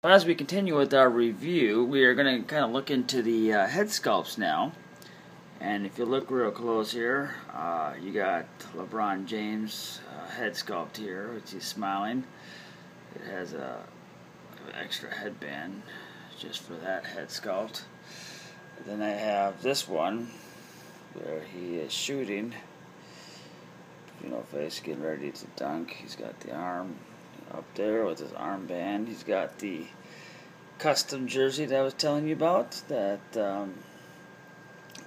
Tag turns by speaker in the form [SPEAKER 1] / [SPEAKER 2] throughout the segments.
[SPEAKER 1] As we continue with our review, we are going to kind of look into the head sculpts now. And if you look real close here, you got Lebron James head sculpt here, which is smiling. It has an extra headband just for that head sculpt. And then I have this one where he is shooting, face, getting ready to dunk. He's got the arm up there with his armband. He's got the custom jersey that I was telling you about that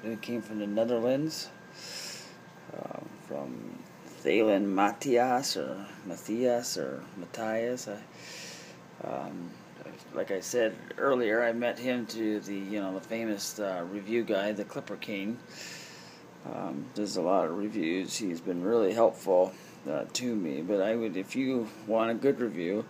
[SPEAKER 1] it came from the Netherlands, from Thalen Matthias or Matthias. Like I said earlier, I met him through the famous review guy, the Clipper King. Does a lot of reviews. He's been really helpful to me. But if you want a good review,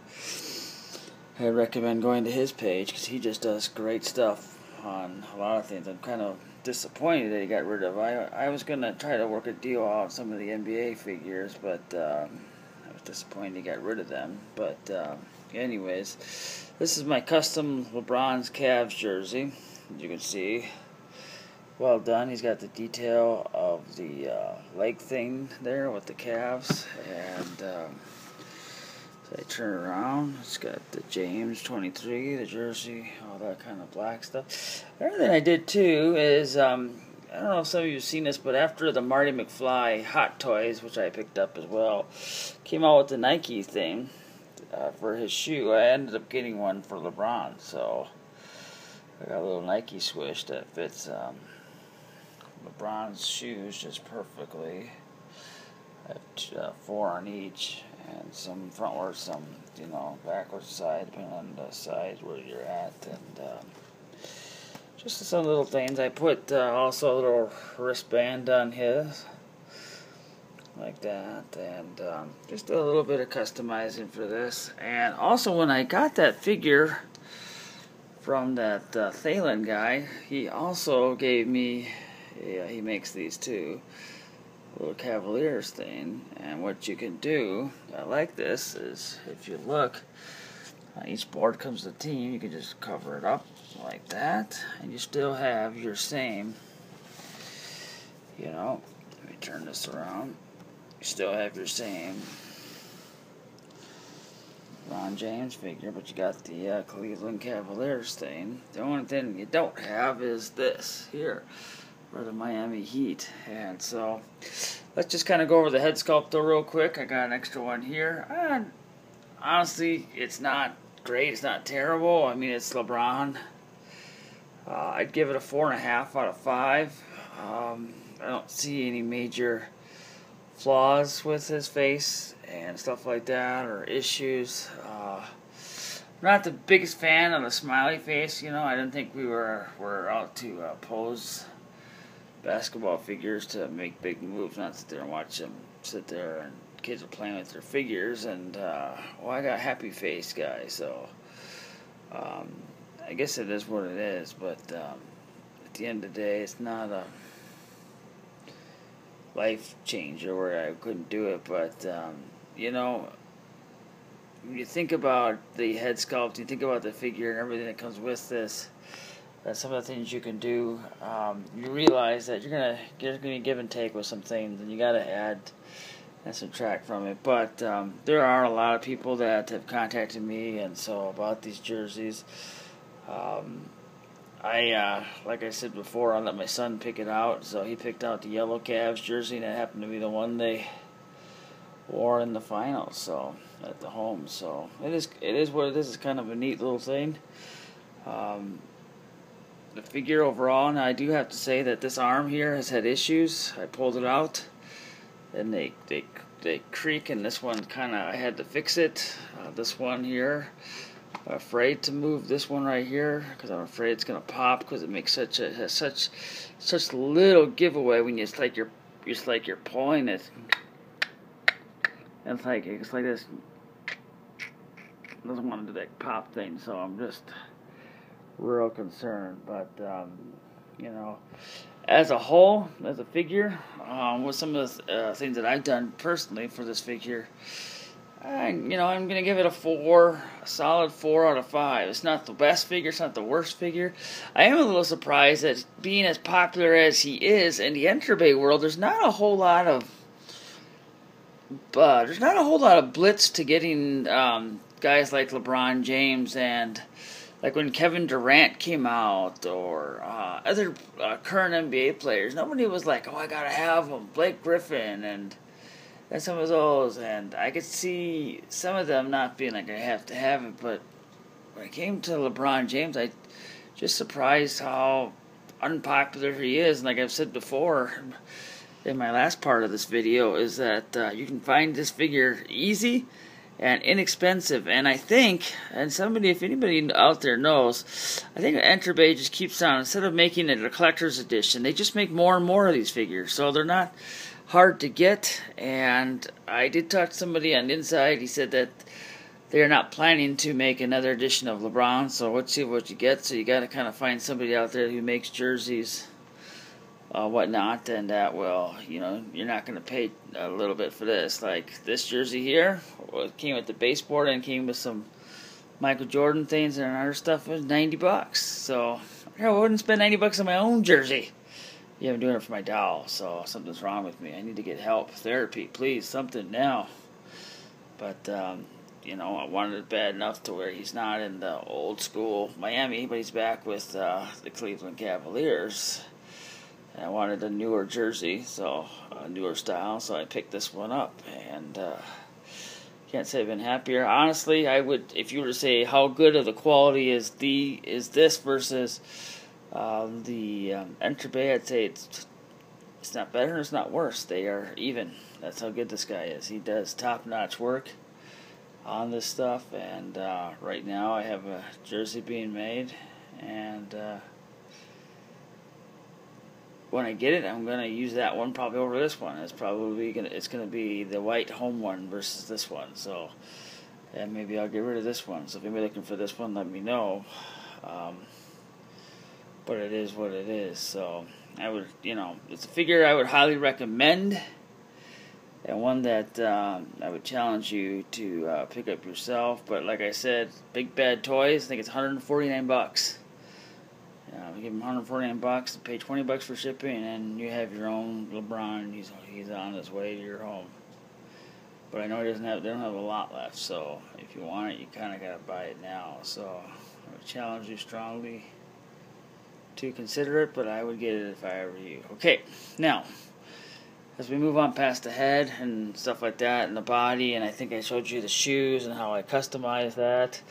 [SPEAKER 1] I recommend going to his page because he just does great stuff on a lot of things. I'm kind of disappointed that he got rid of. I was gonna try to work a deal out on some of the NBA figures, but I was disappointed he got rid of them. But anyways, this is my custom LeBron's Cavs jersey. As you can see, well done. He's got the detail of the leg thing there with the calves, and so I turn around. It's got the James 23, the jersey, all that kind of black stuff. Another thing I did too is I don't know if some of you have seen this, but after the Marty McFly Hot Toys, which I picked up as well, came out with the Nike thing for his shoe. I ended up getting one for LeBron, so I got a little Nike swish that fits LeBron's shoes just perfectly. I have 4 on each, and some frontwards, some backwards side, depending on the side where you're at, and just some little things. I put also a little wristband on his, like that, and just a little bit of customizing for this. And also, when I got that figure from that Thalen guy, he also gave me. He makes these too, little Cavaliers thing. And what you can do, I like this, is if you look, each board comes with a team. You can just cover it up like that, and you still have your same. Let me turn this around. You still have your same Lebron James figure, but you got the Cleveland Cavaliers thing. The only thing you don't have is this here, for the Miami Heat. And so let's just kind of go over the head sculpt though real quick. I got an extra one here. And honestly, it's not great. It's not terrible. I mean, it's LeBron. I'd give it a 4.5 out of 5. I don't see any major flaws with his face and stuff like that, or issues. I'm not the biggest fan of the smiley face. I didn't think we were out to pose basketball figures to make big moves, not sit there and watch them sit there and kids are playing with their figures. And I got happy face guys, so I guess it is what it is. But at the end of the day, it's not a life changer where I couldn't do it. But when you think about the head sculpt, you think about the figure and everything that comes with this. That's some of the things you can do. You realize that you're gonna be give and take with some things, and you gotta add and subtract from it. But there are a lot of people that have contacted me, and so about these jerseys. Like I said before, I let my son pick it out, so he picked out the yellow Cavs jersey, and it happened to be the one they wore in the finals, so at the home. So it is what it is. It's kind of a neat little thing. The figure overall, and I do have to say that this arm here has had issues. I pulled it out, and they creak, and this one I had to fix it. This one here, I'm afraid to move this one right here because I'm afraid it's gonna pop because it makes such little giveaway when it's like you're pulling it. And it's like this. It doesn't want to do that pop thing, so I'm just real concerned. But as a whole, as a figure, with some of the things that I've done personally for this figure, I'm going to give it a solid 4 out of 5. It's not the best figure, it's not the worst figure. I am a little surprised that being as popular as he is in the Enterbay world, there's not a whole lot of blitz to getting guys like LeBron James, and like when Kevin Durant came out, or other current NBA players. Nobody was like, oh, I gotta have him. Blake Griffin and some of those, and I could see some of them not being like I have to have it. But when it came to LeBron James, I just surprised how unpopular he is. And like I've said before in my last part of this video, is that you can find this figure easy and inexpensive. And I think, and if anybody out there knows, I think Enterbay just keeps on, instead of making it a collector's edition, they just make more and more of these figures, so they're not hard to get. And I did talk to somebody on the inside. He said that they're not planning to make another edition of LeBron, so let's see what you get. So you got to kind of find somebody out there who makes jerseys, whatnot, and that will, you're not going to pay a little bit for this. Like this jersey here, it came with the baseboard and came with some Michael Jordan things and other stuff. It was $90. So I wouldn't spend $90 on my own jersey. Yeah, I'm doing it for my doll, so something's wrong with me. I need to get help, therapy, please, something now. But I wanted it bad enough to where he's not in the old school Miami, but he's back with the Cleveland Cavaliers. And I wanted a newer jersey, so a newer style, so I picked this one up. And can't say I've been happier. Honestly, I would, if you were to say how good of the quality is this versus the Enterbay, I'd say it's not better, it's not worse. They are even. That's how good this guy is. He does top-notch work on this stuff, and right now I have a jersey being made, and when I get it, I'm gonna use that one probably over this one. It's gonna be the white home one versus this one. So, and maybe I'll get rid of this one. So if anybody's looking for this one, let me know. But it is what it is. So I would, it's a figure I would highly recommend, and one that I would challenge you to pick up yourself. But like I said, Big Bad Toys, I think it's $149. Give him $149 and pay $20 for shipping, and you have your own LeBron. He's on his way to your home. But I know they don't have a lot left, so if you want it, you kind of gotta buy it now. So I would challenge you strongly to consider it, but I would get it if I were you. Okay, now as we move on past the head and stuff like that, and the body, and I think I showed you the shoes and how I customize that.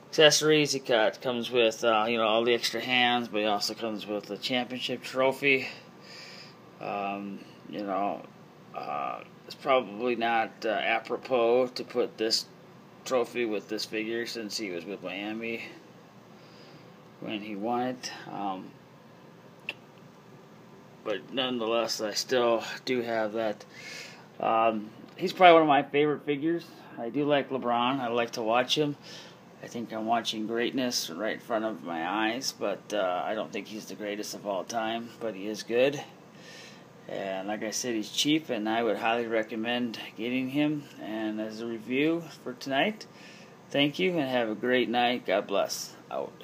[SPEAKER 1] Accessories, he comes with all the extra hands, but he also comes with the championship trophy. It's probably not apropos to put this trophy with this figure, since he was with Miami when he won it. But nonetheless, I still do have that. He's probably one of my favorite figures. I do like LeBron. I like to watch him. I think I'm watching greatness right in front of my eyes, but I don't think he's the greatest of all time, but he is good. And like I said, he's cheap, and I would highly recommend getting him. And as a review for tonight, thank you, and have a great night. God bless. Out.